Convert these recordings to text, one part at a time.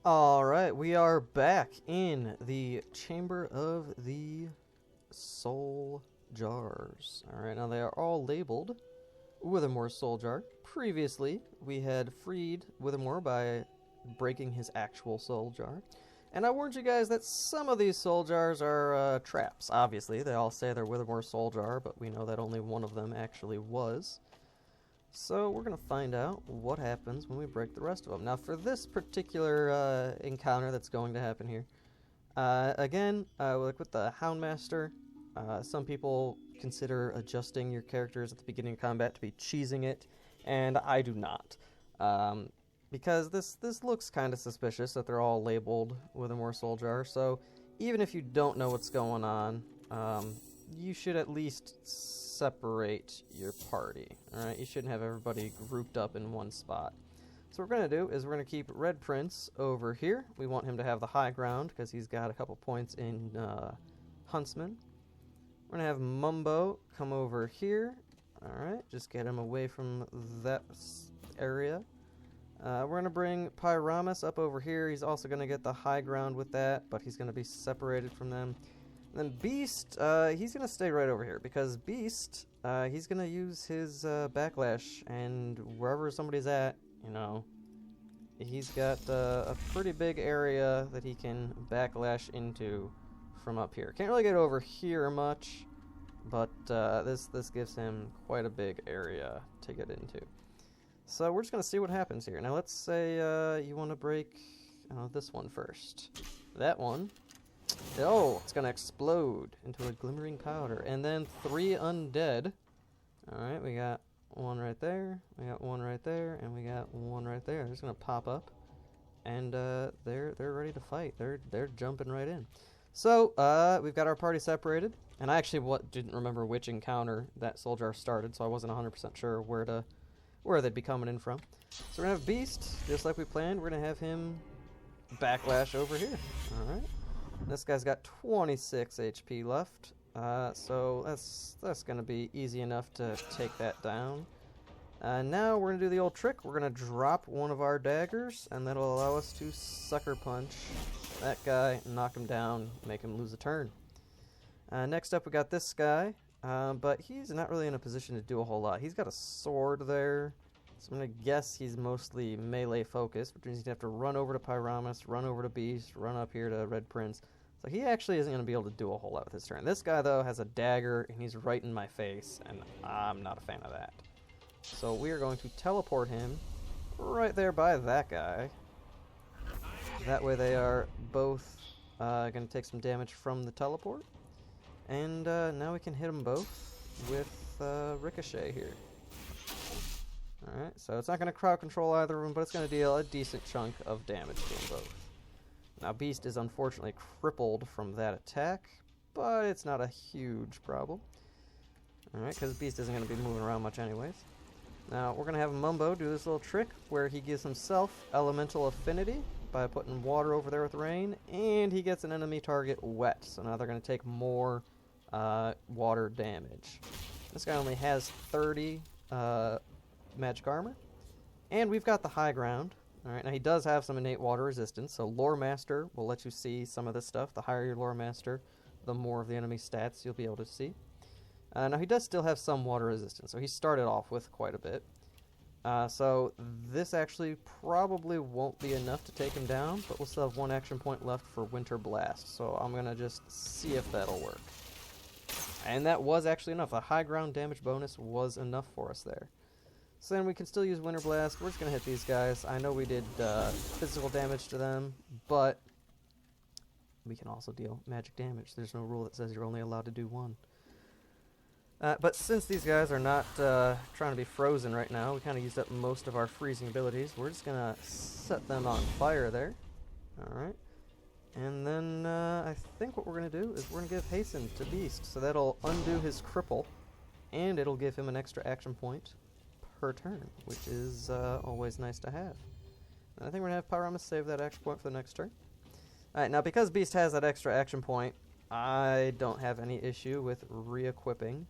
Alright, we are back in the Chamber of the Soul Jars. Alright, now they are all labeled Withermoore's Soul Jar. Previously, we had freed Withermoore by breaking his actual Soul Jar. And I warned you guys that some of these Soul Jars are traps. Obviously, they all say they're Withermoore's Soul Jar, but we know that only one of them actually was. So we're going to find out what happens when we break the rest of them. Now for this particular encounter that's going to happen here, again, like with the Houndmaster, some people consider adjusting your characters at the beginning of combat to be cheesing it, and I do not. Because this looks kind of suspicious that they're all labeled Withermoore Soul Jar, so even if you don't know what's going on, you should at least separate your party. Alright, you shouldn't have everybody grouped up in one spot. So what we're going to do is we're going to keep Red Prince over here. We want him to have the high ground because he's got a couple points in Huntsman. We're going to have Mumbo come over here. Alright, just get him away from that area. We're going to bring Pyramus up over here. He's also going to get the high ground with that, but he's going to be separated from them. And then Beast, he's going to stay right over here, because Beast, he's going to use his backlash, and wherever somebody's at, you know, he's got a pretty big area that he can backlash into from up here. Can't really get over here much, but this gives him quite a big area to get into. So we're just going to see what happens here. Now let's say you want to break this one first. That one. Oh, it's going to explode into a glimmering powder. And then 3 undead. Alright, we got one right there, we got one right there, and we got one right there. They're just going to pop up. And they're ready to fight. They're jumping right in. So, we've got our party separated. And I actually didn't remember which encounter that Soul Jar started, so I wasn't 100% sure where they'd be coming in from. So we're going to have Beast, just like we planned. We're going to have him backlash over here. Alright. This guy's got 26 HP left, so that's going to be easy enough to take that down. Now we're going to do the old trick. We're going to drop one of our daggers, and that'll allow us to sucker punch that guy, knock him down, make him lose a turn. Next up we got this guy, but he's not really in a position to do a whole lot. He's got a sword there, so I'm going to guess he's mostly melee focused, which means he's going to have to run over to Pyramus, run over to Beast, run up here to Red Prince. So he actually isn't going to be able to do a whole lot with his turn. This guy, though, has a dagger, and he's right in my face, and I'm not a fan of that. So we are going to teleport him right there by that guy. That way they are both going to take some damage from the teleport. And now we can hit them both with Ricochet here. Alright, so it's not going to crowd control either of them, but it's going to deal a decent chunk of damage to them both. Now, Beast is unfortunately crippled from that attack, but it's not a huge problem. Alright, because Beast isn't going to be moving around much anyways. Now, we're going to have Mumbo do this little trick where he gives himself elemental affinity by putting water over there with rain, and he gets an enemy target wet. So now they're going to take more water damage. This guy only has 30 magic armor, and we've got the high ground. Alright, now he does have some innate water resistance, so Lore Master will let you see some of this stuff. The higher your Lore Master, the more of the enemy stats you'll be able to see. Now he does still have some water resistance, so he started off with quite a bit. So this actually probably won't be enough to take him down, but we'll still have 1 action point left for Winter Blast, so I'm going to just see if that'll work. And that was actually enough. A high ground damage bonus was enough for us there. So then we can still use Winter Blast. We're just going to hit these guys. I know we did physical damage to them, but we can also deal magic damage. There's no rule that says you're only allowed to do 1. But since these guys are not trying to be frozen right now, we kind of used up most of our freezing abilities. We're just going to set them on fire there. Alright. And then I think what we're going to do is we're going to give Hasten to Beast. So that'll undo his cripple, and it'll give him an extra action point per turn, which is always nice to have. And I think we're going to have Pyramus save that action point for the next turn. Alright, now because Beast has that extra action point, I don't have any issue with re-equipping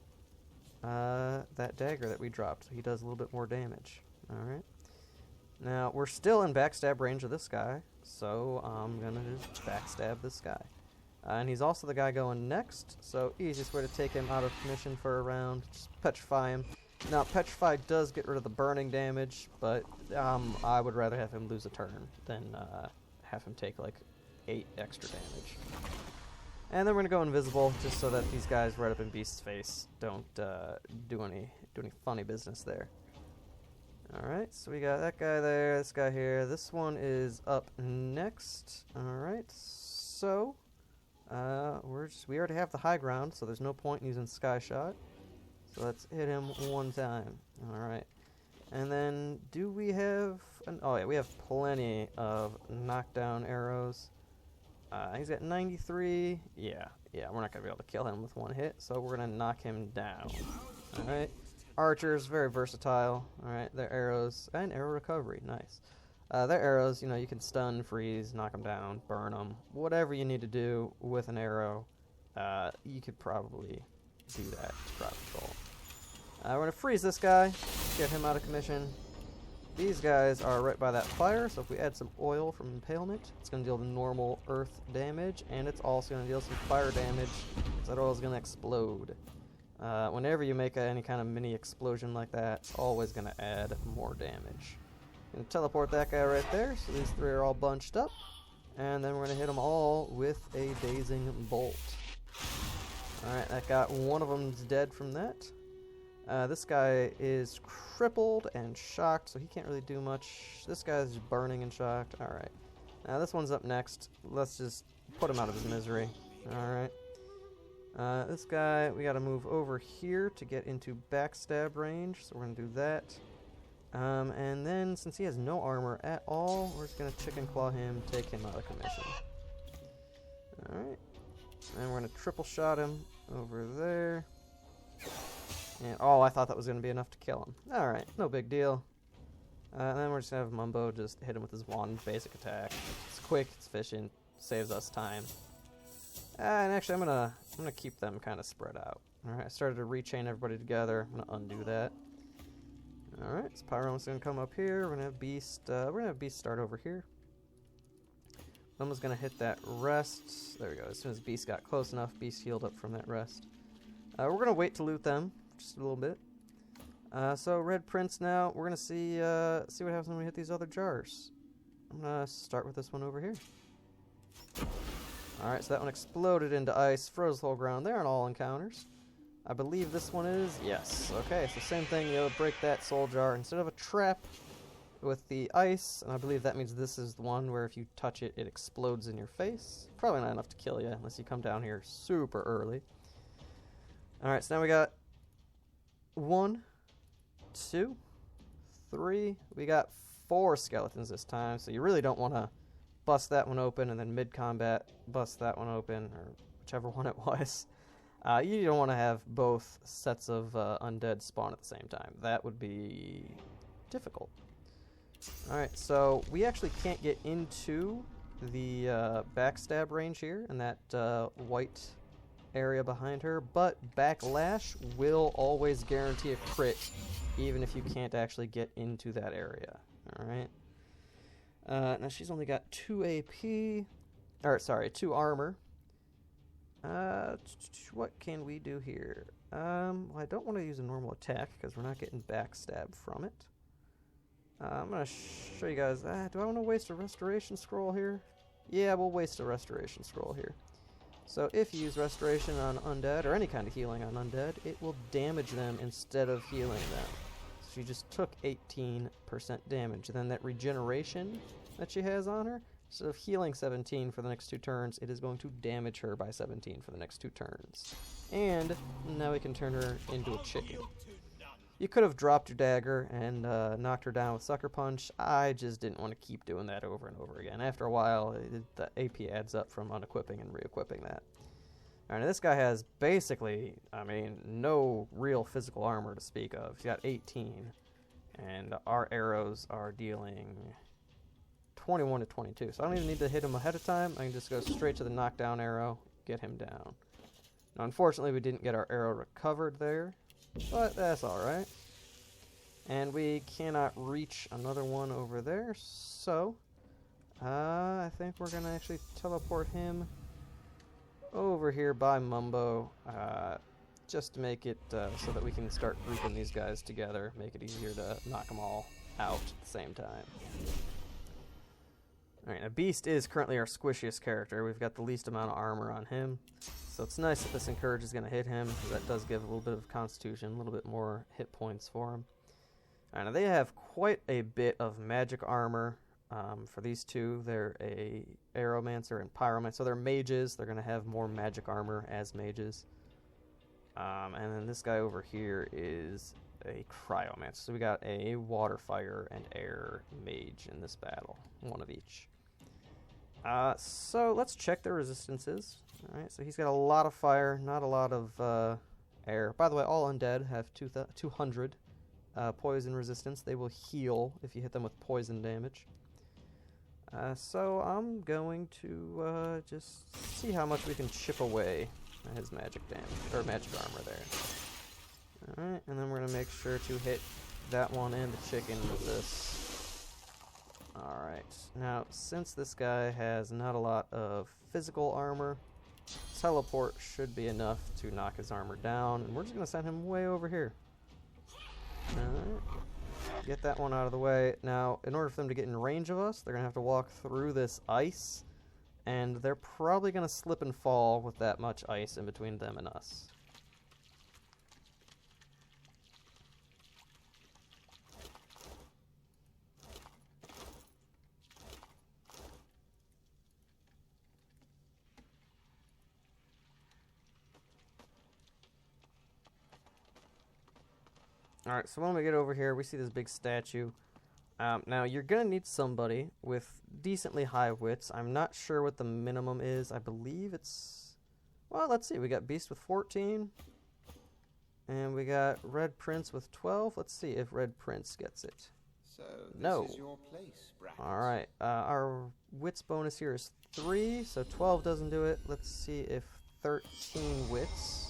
that dagger that we dropped. So he does a little bit more damage. Alright. Now, we're still in backstab range of this guy, so I'm gonna just backstab this guy. And he's also the guy going next, so easiest way to take him out of commission for a round, just petrify him. Now, petrify does get rid of the burning damage, but I would rather have him lose a turn than have him take like 8 extra damage. And then we're gonna go invisible, just so that these guys right up in Beast's face don't do any funny business there. Alright, so we got that guy there, this guy here. This one is up next. Alright, so we already have the high ground, so there's no point in using Sky Shot. So let's hit him one time. Alright. And then do we have oh yeah, we have plenty of knockdown arrows. He's got 93. Yeah, we're not gonna be able to kill him with one hit, so we're gonna knock him down. Alright. Archers, very versatile. Alright, their arrows, and arrow recovery, nice. Their arrows, you know, you can stun, freeze, knock them down, burn them, whatever you need to do with an arrow, you could probably do that to crowd control. We're going to freeze this guy, get him out of commission. These guys are right by that fire, so if we add some oil from impalement, it's going to deal the normal earth damage, and it's also going to deal some fire damage, because that oil is going to explode. Whenever you make any kind of mini explosion like that, it's always going to add more damage. Going to teleport that guy right there, so these 3 are all bunched up. And then we're going to hit them all with a dazing bolt. Alright, that got one of them's dead from that. This guy is crippled and shocked, so he can't really do much. This guy's burning and shocked. Alright. Now this one's up next. Let's just put him out of his misery. Alright. This guy, we gotta move over here to get into backstab range, so we're gonna do that. And then, since he has no armor at all, we're just gonna chicken claw him, take him out of commission. Alright. And we're gonna triple shot him over there. And, oh, I thought that was gonna be enough to kill him. Alright, no big deal. And then we're just gonna have Mumbo just hit him with his one basic attack. It's quick, it's efficient, saves us time. And actually, I'm gonna keep them kind of spread out. Alright, I started to rechain everybody together. I'm gonna undo that. Alright, so Pyro's gonna come up here. We're gonna have Beast start over here. Someone's gonna hit that rest. There we go. As soon as Beast got close enough, Beast healed up from that rest. We're gonna wait to loot them just a little bit. So Red Prince now. We're gonna see what happens when we hit these other jars. I'm gonna start with this one over here. Alright, so that one exploded into ice, froze the whole ground. They're on all encounters. I believe this one is, yes. Okay, so same thing, you break that soul jar instead of a trap with the ice, and I believe that means this is the one where if you touch it, it explodes in your face. Probably not enough to kill you, unless you come down here super early. Alright, so now we got 1, 2, 3. We got 4 skeletons this time, so you really don't want to bust that one open and then mid-combat bust that one open, or whichever one it was. You don't want to have both sets of undead spawn at the same time. That would be difficult. Alright, so we actually can't get into the backstab range here in that white area behind her, but Backlash will always guarantee a crit even if you can't actually get into that area. Alright. Now she's only got 2 AP, or sorry, 2 armor. What can we do here? Well, I don't want to use a normal attack because we're not getting backstab from it. I'm going to show you guys. Do I want to waste a restoration scroll here? Yeah, we'll waste a restoration scroll here. So if you use restoration on undead, or any kind of healing on undead, it will damage them instead of healing them. So she just took 18% damage. Then that regeneration that she has on her, instead of healing 17 for the next 2 turns, it is going to damage her by 17 for the next 2 turns. And now we can turn her into a chicken. You could have dropped your dagger and knocked her down with Sucker Punch. I just didn't want to keep doing that over and over again. After a while, the AP adds up from unequipping and re-equipping that. Alright, this guy has basically, I mean, no real physical armor to speak of. He's got 18, and our arrows are dealing 21 to 22. So I don't even need to hit him ahead of time. I can just go straight to the knockdown arrow, get him down. Now, unfortunately, we didn't get our arrow recovered there, but that's alright. And we cannot reach another one over there, so I think we're going to actually teleport him over here by Mumbo, just to make it so that we can start grouping these guys together, make it easier to knock them all out at the same time. Alright, now Beast is currently our squishiest character. We've got the least amount of armor on him, so it's nice that this Encourage is going to hit him, because that does give a little bit of constitution, a little bit more hit points for him. Alright, now they have quite a bit of magic armor. For these two, they're a Aeromancer and Pyromancer, so they're mages. They're going to have more magic armor as mages. And then this guy over here is a Cryomancer. So we got a Water, Fire, and Air mage in this battle, one of each. So let's check their resistances. Alright, so he's got a lot of fire, not a lot of air. By the way, all undead have 200 poison resistance. They will heal if you hit them with poison damage. So I'm going to just see how much we can chip away at his magic damage, or magic armor there. Alright, and then we're going to make sure to hit that one and the chicken with this. Alright, now since this guy has not a lot of physical armor, teleport should be enough to knock his armor down, and we're just going to send him way over here. Alright. Get that one out of the way. Now, in order for them to get in range of us, they're going to have to walk through this ice, and they're probably going to slip and fall with that much ice in between them and us. Alright, so when we get over here, we see this big statue. Now, you're going to need somebody with decently high wits. I'm not sure what the minimum is. I believe it's... Well, let's see. We got Beast with 14. And we got Red Prince with 12. Let's see if Red Prince gets it. So, this no. is your place, Brackets. Alright, our wits bonus here is 3, so 12 doesn't do it. Let's see if 13 wits.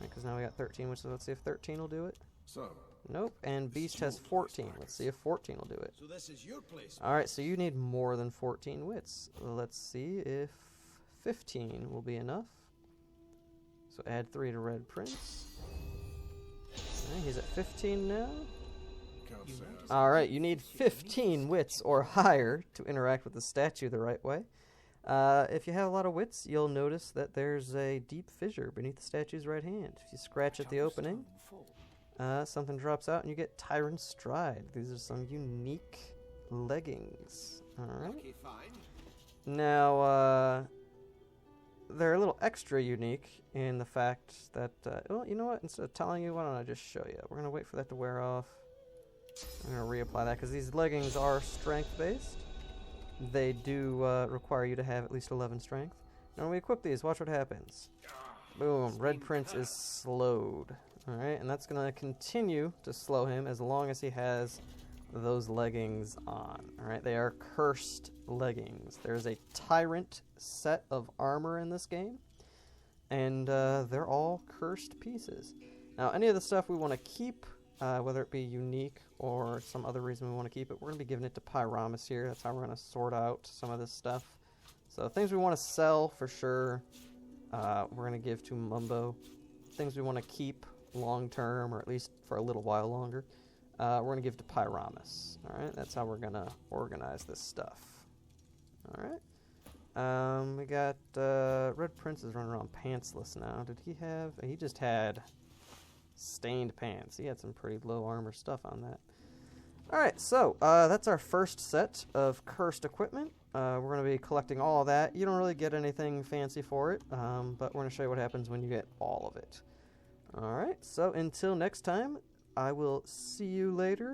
Because now we got 13 wits, so let's see if 13 will do it. So, nope, and Beast has 14. Let's see if 14 will do it. So this is your place. Alright, so you need more than 14 wits. Let's see if 15 will be enough. So add 3 to Red Prince. Alright, he's at 15 now. Alright, you need 15 wits or higher to interact with the statue the right way. If you have a lot of wits, you'll notice that there's a deep fissure beneath the statue's right hand. If you scratch at the opening, something drops out and you get Tyrant Stride. These are some unique leggings. Alright. Now, they're a little extra unique in the fact that, well, you know what? Instead of telling you, why don't I just show you? We're going to wait for that to wear off. I'm going to reapply that because these leggings are strength-based. They do require you to have at least 11 strength. Now when we equip these, watch what happens. Boom, Red Prince is slowed. Alright, and that's going to continue to slow him as long as he has those leggings on. Alright, they are cursed leggings. There's a Tyrant set of armor in this game, and they're all cursed pieces. Now, any of the stuff we want to keep, whether it be unique or some other reason we want to keep it, we're going to be giving it to Pyramus here. That's how we're going to sort out some of this stuff. So things we want to sell for sure, we're going to give to Mumbo. Things we want to keep long term, or at least for a little while longer, we're going to give to Pyramus. Alright, that's how we're going to organize this stuff. Alright. We got Red Prince is running around pantsless now. Did he have... He just had stained pants. He had some pretty low armor stuff on that. Alright, so that's our first set of cursed equipment. We're going to be collecting all of that. You don't really get anything fancy for it, but we're going to show you what happens when you get all of it. Alright, so until next time, I will see you later.